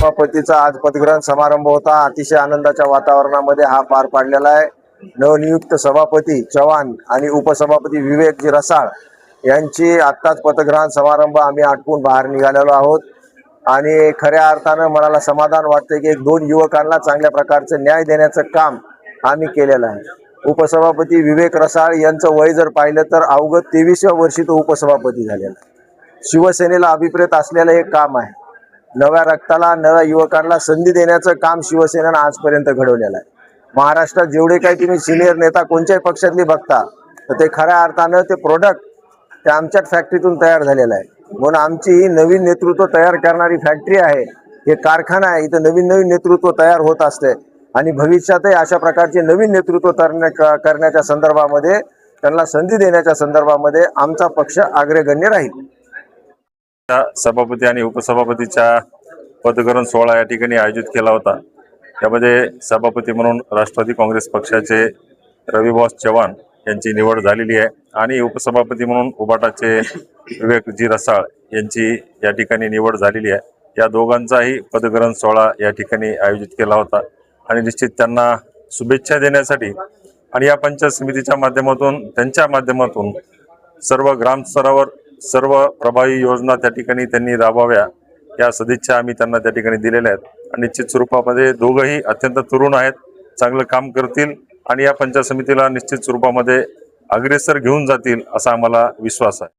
उपसभापतीचा आज पदग्रहण समारंभ होता। अतिशय आनंदाच्या वातावरणामध्ये हा पार पाडलेला आहे। नवनियुक्त सभापती चव्हाण आणि उपसभापती विवेकजी रसाळ यांची आत्ताच पदग्रहण समारंभ आम्ही आटपून बाहेर निघालेलो आहोत आणि खऱ्या अर्थानं मनाला समाधान वाटते की दोन युवकांना चांगल्या प्रकारचं न्याय देण्याचं काम आम्ही केलेलं आहे। उपसभापती विवेक रसाळ यांचं वय जर पाहिलं तर अवघं 23व्या वर्षी तो उपसभापती झालेला आहे। शिवसेनेला अभिप्रेत असलेलं हे काम आहे। नव्या रक्ताला नव्या युवकांना संधी देण्याचं काम शिवसेनेनं आजपर्यंत घडवलेलं आहे। महाराष्ट्रात जेवढे काही तुम्ही सिनियर नेता कोणत्याही पक्षातले बघता तर ते खऱ्या अर्थानं ते प्रोडक्ट ते आमच्याच फॅक्टरीतून तयार झालेलं आहे। म्हणून आमची ही नवीन नेतृत्व तयार करणारी फॅक्टरी आहे, हे कारखाना आहे। इथं नवीन नेतृत्व तयार होत असते आणि भविष्यातही अशा प्रकारचे नवीन नेतृत्व करण्याच्या संदर्भामध्ये त्यांना संधी देण्याच्या संदर्भामध्ये आमचा पक्ष अग्रगण्य राहील। सभापती आणि उपसभापतीच्या पदग्रहण सोहळा या ठिकाणी आयोजित केला होता। त्यामध्ये सभापती म्हणून राष्ट्रवादी काँग्रेस पक्षाचे रविभाऊ चव्हाण यांची निवड झालेली आहे आणि उपसभापती म्हणून उबाटाचे विवेकजी रसाळ यांची या ठिकाणी निवड झालेली आहे। या दोघांचाही पदग्रहण सोहळा या ठिकाणी आयोजित केला होता आणि निश्चित त्यांना शुभेच्छा देण्यासाठी आणि या पंचायत समितीच्या माध्यमातून त्यांच्या माध्यमातून सर्व ग्रामस्तरावर सर्व प्रभावी योजना त्या ठिकाणी त्यांनी राबवाव्या या सदिच्छा आम्ही त्यांना त्या ठिकाणी दिलेल्या आहेत। आणि निश्चित स्वरूपामध्ये दोघंही अत्यंत तरुण आहेत, चांगलं काम करतील आणि या पंचायत समितीला निश्चित स्वरूपामध्ये अग्रेसर घेऊन जातील असा आम्हाला विश्वास आहे।